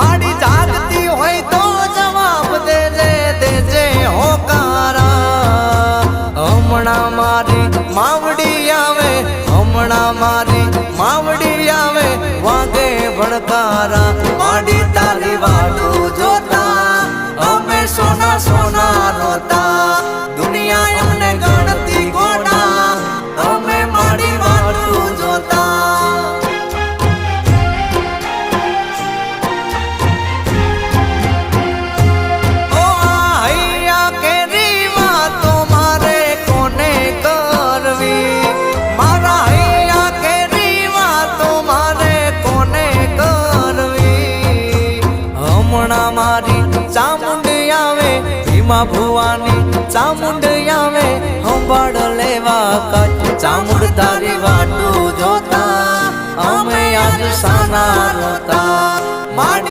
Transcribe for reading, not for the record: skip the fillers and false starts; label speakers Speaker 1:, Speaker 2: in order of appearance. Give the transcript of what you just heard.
Speaker 1: माड़ी जागती होय तो जवाब देजे होकारा। हमणा मारी मावड़ी आवे, हमणा मारी मावड़ी आवे, वागे भड़कारा। माड़ी तारी वाटू जोता अमे सोना सोना रोता, दुनिया अमने गणती गोड़ा अमे माड़ी वाटू जोता। चामुंडी आवे भीमा भुवानी, चामुंडी आवे हंबाड़ लेवा काज। चामुंड तारी वाटू जोता अमे आज साना रोता।